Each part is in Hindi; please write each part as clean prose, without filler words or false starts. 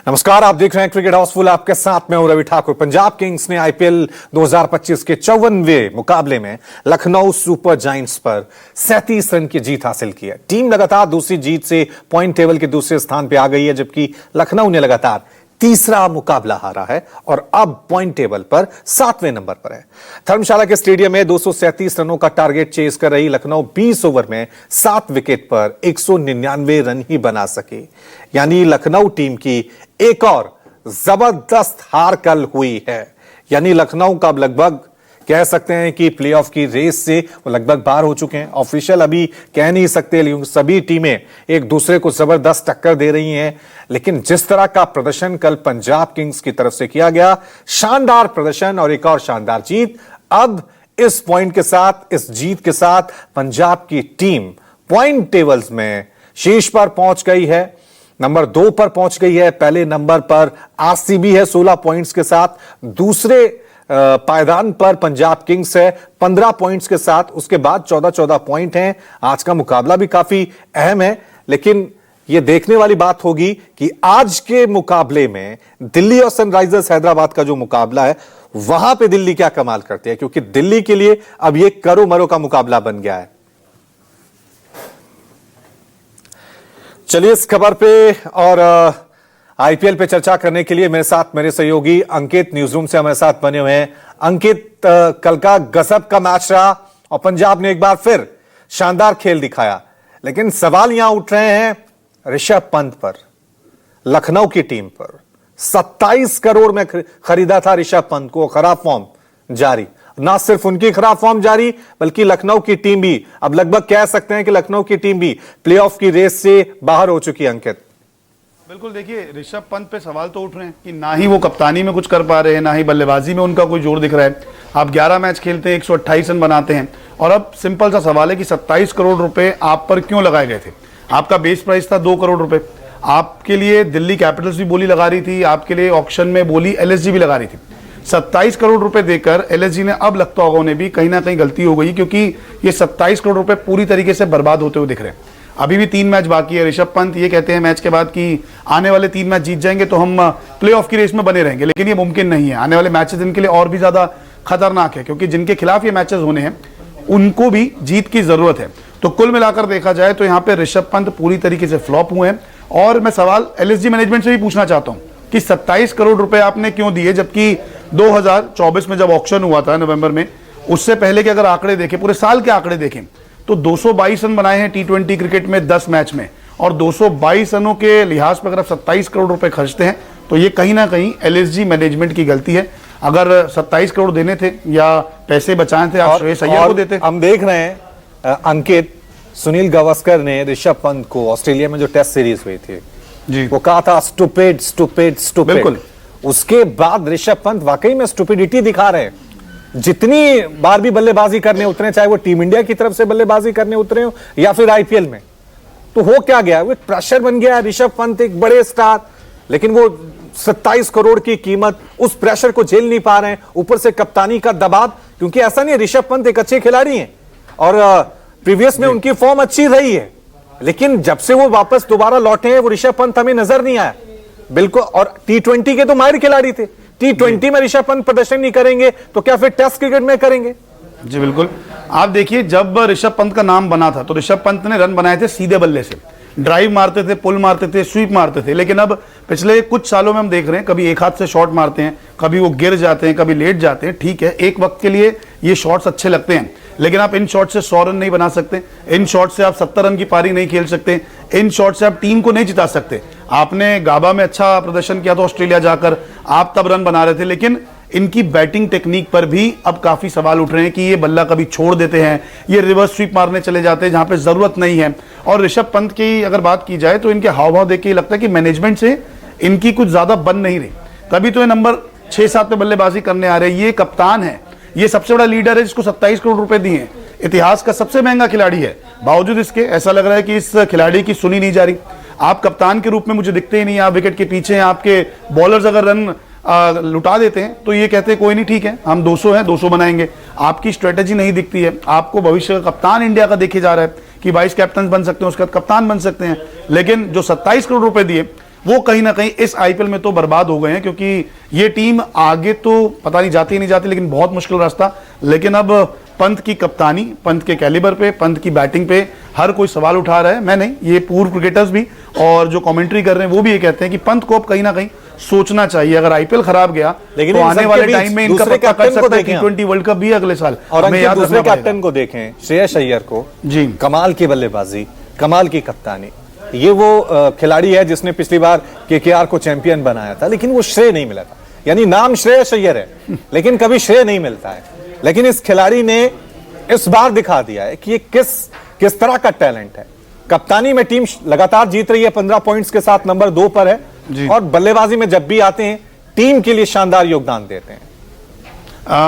नमस्कार, आप देख रहे हैं क्रिकेट हाउसफुल। आपके साथ मैं हूं रवि ठाकुर। पंजाब किंग्स ने आईपीएल 2025 के 54वें मुकाबले में लखनऊ सुपर जायंट्स पर 37 रन की जीत हासिल की है। टीम लगातार दूसरी जीत से पॉइंट टेबल के दूसरे स्थान पर आ गई है, जबकि लखनऊ ने लगातार तीसरा मुकाबला हारा है और अब पॉइंट टेबल पर 7वें नंबर पर है। धर्मशाला के स्टेडियम में 237 रनों का टारगेट चेस कर रही लखनऊ 20 ओवर में 7 विकेट पर 199 रन ही बना सके। यानी लखनऊ टीम की एक और जबरदस्त हार कल हुई है। यानी लखनऊ का लगभग कह सकते हैं कि प्लेऑफ की रेस से वो लगभग बाहर हो चुके हैं। ऑफिशियल अभी कह नहीं सकते, लेकिन सभी टीमें एक दूसरे को जबरदस्त टक्कर दे रही हैं। लेकिन जिस तरह का प्रदर्शन कल पंजाब किंग्स की तरफ से किया गया, शानदार प्रदर्शन और एक और शानदार जीत। अब इस पॉइंट के साथ, इस जीत के साथ पंजाब की टीम पॉइंट टेबल्स में शीर्ष पर पहुंच गई है, नंबर 2 पर पहुंच गई है। पहले नंबर पर आरसीबी है 16 पॉइंट्स के साथ, दूसरे पायदान पर पंजाब किंग्स है 15 पॉइंट्स के साथ, उसके बाद 14-14 पॉइंट हैं। आज का मुकाबला भी काफी अहम है, लेकिन यह देखने वाली बात होगी कि आज के मुकाबले में दिल्ली और सनराइजर्स हैदराबाद का जो मुकाबला है, वहां पे दिल्ली क्या कमाल करती है, क्योंकि दिल्ली के लिए अब यह करो मरो का मुकाबला बन गया है। चलिए इस खबर पे और आईपीएल पे चर्चा करने के लिए मेरे साथ मेरे सहयोगी अंकित न्यूज रूम से हमारे साथ बने हुए हैं। अंकित, कल का गजब का मैच रहा और पंजाब ने एक बार फिर शानदार खेल दिखाया, लेकिन सवाल यहां उठ रहे हैं ऋषभ पंत पर, लखनऊ की टीम पर। 27 करोड़ में खरीदा था ऋषभ पंत को, खराब फॉर्म जारी। ना सिर्फ उनकी खराब फॉर्म जारी, बल्कि लखनऊ की टीम भी, अब लगभग कह सकते हैं कि लखनऊ की टीम भी प्लेऑफ की रेस से बाहर हो चुकी है। अंकित, बिल्कुल, देखिए ऋषभ पंत पे सवाल तो उठ रहे हैं कि ना ही वो कप्तानी में कुछ कर पा रहे हैं, ना ही बल्लेबाजी में उनका कोई जोर दिख रहा है। आप 11 मैच खेलते हैं, 128 रन बनाते हैं, और अब सिंपल सा सवाल है कि 27 करोड़ रुपए आप पर क्यों लगाए गए थे? आपका बेस प्राइस था 2 करोड़ रुपए। आपके लिए दिल्ली कैपिटल्स भी बोली लगा रही थी, आपके लिए ऑक्शन में बोली एलएसजी भी लगा रही थी। 27 करोड़ रुपए देकर एलएसजी ने, अब लगता होगा उन्हें भी कहीं ना कहीं गलती हो गई, क्योंकि ये 27 करोड़ रुपए पूरी तरीके से बर्बाद होते हुए दिख रहे हैं। अभी भी 3 मैच बाकी है। ऋषभ पंत ये कहते हैं मैच के बाद कि आने वाले 3 मैच जीत जाएंगे तो हम प्लेऑफ की रेस में बने रहेंगे, लेकिन ये मुमकिन नहीं है। आने वाले मैचेस इनके लिए और भी ज्यादा खतरनाक है, क्योंकि जिनके खिलाफ ये मैचेस होने हैं उनको भी जीत की जरूरत है। तो कुल मिलाकर देखा जाए तो यहाँ पे ऋषभ पंत पूरी तरीके से फ्लॉप हुए हैं। और मैं सवाल एलएसजी मैनेजमेंट से भी पूछना चाहता हूँ कि 27 करोड़ रुपए आपने क्यों दिए, जबकि 2024 में जब ऑक्शन हुआ था नवंबर में, उससे पहले के अगर आंकड़े देखें, पूरे साल के आंकड़े देखें, तो 222 रन बनाए हैं T20 क्रिकेट में 10 मैच में, और 222 रनों के लिहाज पर अगर आप 27 करोड़ रुपए खर्चते हैं तो ये कहीं ना कहीं एलएसजी मैनेजमेंट की गलती है। अगर 27 करोड़ देने थे या पैसे बचाए थे, आप श्रेयस अय्यर को देते। हम देख रहे हैं अंकित, सुनील गावस्कर ने ऋषभ पंत को ऑस्ट्रेलिया में जो टेस्ट सीरीज हुई थी जी, वो कहा था स्टूपिड स्टूपिड स्टूपिड। बिल्कुल, उसके बाद ऋषभ पंत वाकई में स्टूपिडिटी दिखा रहे हैं। जितनी बार भी बल्लेबाजी करने उतरे, चाहे वो टीम इंडिया की तरफ से बल्लेबाजी करने उतरे हो या फिर आईपीएल में, तो हो क्या गया, वो एक प्रेशर बन गया। ऋषभ पंत एक बड़े स्टार, लेकिन वो 27 करोड़ की कीमत, उस प्रेशर को झेल नहीं पा रहे हैं। ऊपर से कप्तानी का दबाव, क्योंकि ऐसा नहीं है, ऋषभ पंत एक अच्छे खिलाड़ी हैं और प्रीवियस में उनकी फॉर्म अच्छी रही है, लेकिन जब से वो वापस दोबारा लौटे हैं, वो ऋषभ पंत हमें नजर नहीं आया बिल्कुल। और T20 के तो माहिर खिलाड़ी थे, T20 में ऋषभ पंत प्रदर्शन नहीं करेंगे तो क्या फिर टेस्ट क्रिकेट में करेंगे? जी बिल्कुल, आप देखिए जब ऋषभ पंत का नाम बना था तो ऋषभ पंत ने रन बनाए थे सीधे बल्ले से, ड्राइव मारते थे, पुल मारते थे, स्वीप मारते थे। लेकिन अब पिछले कुछ सालों में हम देख रहे हैं, कभी एक हाथ से शॉट मारते हैं, कभी वो गिर जाते हैं, कभी लेट जाते हैं। ठीक है, एक वक्त के लिए ये शॉट्स अच्छे लगते हैं, लेकिन आप इन शॉट से 100 रन नहीं बना सकते, इन शॉट से आप 70 रन की पारी नहीं खेल सकते, इन शॉट से आप टीम को नहीं जिता सकते। आपने गाबा में अच्छा प्रदर्शन किया था ऑस्ट्रेलिया जाकर, आप तब रन बना रहे थे, लेकिन इनकी बैटिंग टेक्निक पर भी अब काफी सवाल उठ रहे हैं कि ये बल्ला कभी छोड़ देते हैं, ये रिवर्स स्वीप मारने चले जाते हैं जहां पे जरूरत नहीं है। और ऋषभ पंत की अगर बात की जाए तो इनके हाव भाव देख के लगता है कि मैनेजमेंट से इनकी कुछ ज्यादा बन नहीं रही। तभी तो ये नंबर 6-7 पे बल्लेबाजी करने आ रहे हैं। ये कप्तान है, ये सबसे बड़ा लीडर है जिसको 27 करोड़ रुपए दिए हैं, इतिहास का सबसे महंगा खिलाड़ी है। बावजूद इसके ऐसा लग रहा है कि इस खिलाड़ी की सुनी नहीं जा रही। आप कप्तान के रूप में मुझे दिखते ही नहीं, आप विकेट के पीछे हैं, आपके बॉलर्स अगर रन लुटा देते हैं तो ये कहते हैं कोई नहीं, ठीक है, हम 200 हैं, 200 बनाएंगे। आपकी स्ट्रेटेजी नहीं दिखती है। आपको भविष्य का कप्तान इंडिया का देखे जा रहा है कि वाइस कैप्टन बन सकते हैं, उसका कप्तान बन सकते हैं, लेकिन जो 27 करोड़ रुपए दिए वो कहीं ना कहीं इस आईपीएल में तो बर्बाद हो गए हैं, क्योंकि ये टीम आगे तो पता नहीं जाती नहीं जाती, लेकिन बहुत मुश्किल रास्ता। लेकिन अब पंत की कप्तानी, पंत के कैलिबर पे, पंत की बैटिंग पे हर कोई सवाल उठा रहा है। मैं नहीं, ये पूर्व क्रिकेटर्स भी और जो कमेंट्री कर रहे हैं वो भी ये कहते हैं कि पंत को अब कहीं ना कहीं सोचना चाहिए। अगर आईपीएल खराब गया लेकिन तो इन आने सब वाले के टाइम में बीच इनका दूसरे पक्का कर कैप्टन को सकता है देखें T20 वर्ल्ड कप भी अगले साल। और हमें अंकित, याद दूसरे रखना पड़ेगा। कैप्टन को देखें, श्रेयस अय्यर को, जी। कमाल की बल्लेबाजी, कमाल की कप्तानी। ये वो खिलाड़ी है जिसने पिछली बार केकेआर को चैंपियन बनाया था, लेकिन वो श्रेय नहीं मिला था। यानी नाम श्रेयस अय्यर है लेकिन कभी श्रेय नहीं मिलता है। लेकिन इस खिलाड़ी ने इस बार दिखा दिया है कि ये किस तरह का टैलेंट है। कप्तानी में टीम लगातार जीत रही है, 15 पॉइंट्स के साथ नंबर 2 पर है, और बल्लेबाजी में जब भी आते हैं टीम के लिए शानदार योगदान देते हैं।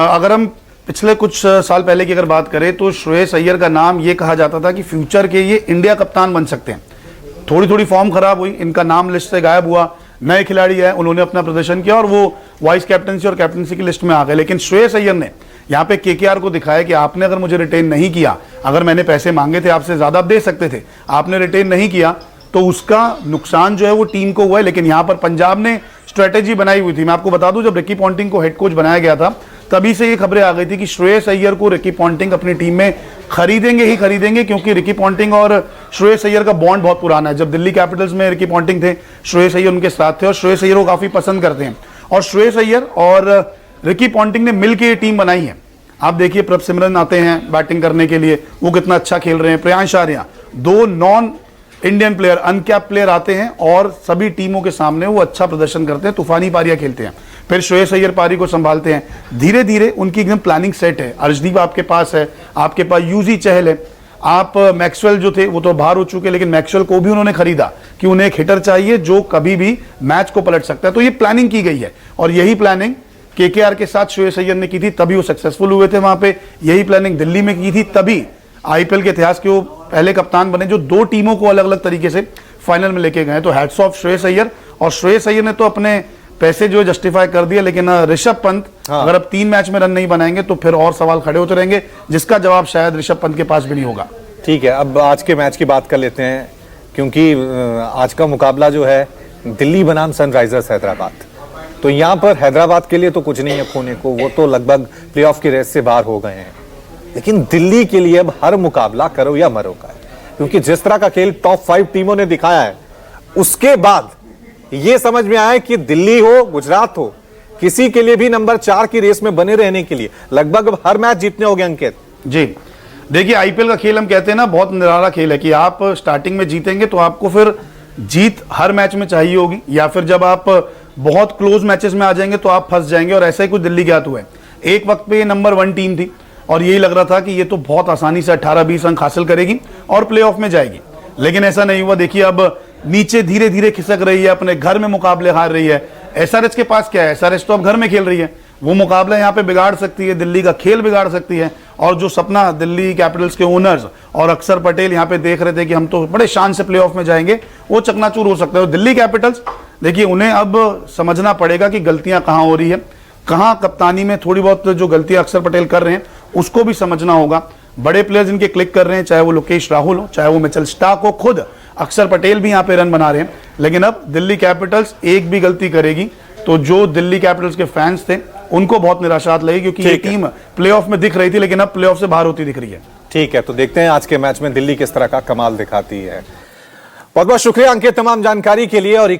अगर हम पिछले कुछ साल पहले की अगर बात करें तो श्रेयस अय्यर का नाम ये कहा जाता था कि फ्यूचर के ये इंडिया कप्तान बन सकते हैं। थोड़ी थोड़ी फॉर्म खराब हुई, इनका नाम लिस्ट से गायब हुआ, नए खिलाड़ी है, उन्होंने अपना प्रदर्शन किया और वो वाइस कैप्टनसी और कैप्टनसी की लिस्ट में आ गए। लेकिन श्रेयस अय्यर ने यहाँ पे केकेआर को दिखाया कि आपने अगर मुझे रिटेन नहीं किया, अगर मैंने पैसे मांगे थे आपसे ज्यादा आप दे सकते थे, आपने रिटेन नहीं किया, तो उसका नुकसान जो है वो टीम को हुआ है। लेकिन यहाँ पर पंजाब ने स्ट्रेटेजी बनाई हुई थी। मैं आपको बता दूं, जब रिकी पॉन्टिंग को हेड कोच बनाया गया था तभी से ये खबरें आ गई थी कि श्रेयस अय्यर को रिकी पॉन्टिंग अपनी टीम में खरीदेंगे ही खरीदेंगे, क्योंकि रिकी पॉन्टिंग और श्रेयस अय्यर का बॉन्ड बहुत पुराना है। जब दिल्ली कैपिटल्स में रिकी पॉन्टिंग थे, श्रेयस अय्यर उनके साथ थे और श्रेयस अय्यर को काफी पसंद करते हैं। और श्रेयस अय्यर और रिकी पॉन्टिंग ने मिलकर ये टीम बनाई है। आप देखिए, प्रभसिमरन आते हैं बैटिंग करने के लिए, वो कितना अच्छा खेल रहे हैं। Priyansh Arya, 2 non Indian player, uncap player आते हैं और सभी टीमों के सामने वो अच्छा प्रदर्शन करते हैं, तूफानी पारियां खेलते हैं। फिर श्रेयस अय्यर पारी को संभालते हैं। धीरे धीरे उनकी एकदम प्लानिंग सेट है। अर्शदीप आपके पास है, आपके पास यूजी चहल है, आप मैक्सवेल जो थे वो तो बाहर हो चुके, लेकिन मैक्सवेल को भी उन्होंने खरीदा कि उन्हें एक हिटर चाहिए जो कभी भी मैच को पलट सकता है। तो ये प्लानिंग की गई है और यही प्लानिंग केकेआर के साथ श्रेयस अय्यर ने की थी, तभी वो सक्सेसफुल हुए थे वहां पे। यही प्लानिंग दिल्ली में की थी, तभी आईपीएल के इतिहास के वो पहले कप्तान बने जो 2 टीमों को अलग अलग तरीके से फाइनल में लेके गए। तो हैट्स ऑफ श्रेयस अय्यर। और श्रेयस अय्यर ने तो अपने पैसे जो जस्टिफाई कर दिया, लेकिन ऋषभ पंत अगर अब 3 मैच में रन नहीं बनाएंगे तो फिर और सवाल खड़े होते रहेंगे, जिसका जवाब शायद ऋषभ पंत के पास भी नहीं होगा। ठीक है, अब आज के मैच की बात कर लेते हैं, क्योंकि आज का मुकाबला जो है दिल्ली बनाम सनराइजर्स हैदराबाद। तो यहां पर हैदराबाद के लिए तो कुछ नहीं है खोने को, वो तो लगभग प्लेऑफ की रेस से बाहर हो गए हैं। लेकिन दिल्ली के लिए अब हर मुकाबला करो या मरो का है, क्योंकि जिस तरह का खेल टॉप 5 टीमों ने दिखाया है, उसके बाद यह समझ में आया कि दिल्ली हो, गुजरात हो, किसी के लिए भी नंबर 4 की रेस में बने रहने के लिए लगभग अब हर मैच जीतने हो गए। अंकित जी, देखिए आईपीएल का खेल हम कहते हैं ना, बहुत निराला खेल है कि आप स्टार्टिंग में जीतेंगे तो आपको फिर जीत हर मैच में चाहिए होगी, या फिर जब आप बहुत क्लोज मैचेस में आ जाएंगे तो आप फंस जाएंगे। और ऐसा ही कुछ दिल्ली के साथ हुआ है। एक वक्त पे नंबर 1 टीम थी और यही लग रहा था कि ये तो बहुत आसानी से 18-20 अंक हासिल करेगी और प्लेऑफ में जाएगी, लेकिन ऐसा नहीं हुआ। देखिए अब नीचे धीरे धीरे खिसक रही है, अपने घर में मुकाबले हार रही है। एसआरएच के पास क्या है, एसआरएच तो अब घर में खेल रही है, वो मुकाबला यहाँ पे बिगाड़ सकती है, दिल्ली का खेल बिगाड़ सकती है। और जो सपना दिल्ली कैपिटल्स के ओनर्स और अक्षर पटेल यहाँ पे देख रहे थे कि हम तो बड़े शान से प्लेऑफ में जाएंगे, वो चकनाचूर हो सकता है। दिल्ली कैपिटल्स देखिए, उन्हें अब समझना पड़ेगा कि गलतियां कहाँ हो रही है, कहाँ कप्तानी में थोड़ी बहुत जो गलतियां अक्षर पटेल कर रहे हैं उसको भी समझना होगा। बड़े प्लेयर्स इनके क्लिक कर रहे हैं, चाहे वो लोकेश राहुल हो, चाहे वो मिचेल स्टार्क हो, खुद अक्षर पटेल भी यहाँ पे रन बना रहे हैं। लेकिन अब दिल्ली कैपिटल्स एक भी गलती करेगी तो जो दिल्ली कैपिटल्स के फैंस थे उनको बहुत निराशात लगेगी, क्योंकि ये टीम प्लेऑफ में दिख रही थी लेकिन अब प्लेऑफ से बाहर होती दिख रही है। ठीक है, तो देखते हैं आज के मैच में दिल्ली किस तरह का कमाल दिखाती है। बहुत बहुत शुक्रिया अंकित तमाम जानकारी के लिए। और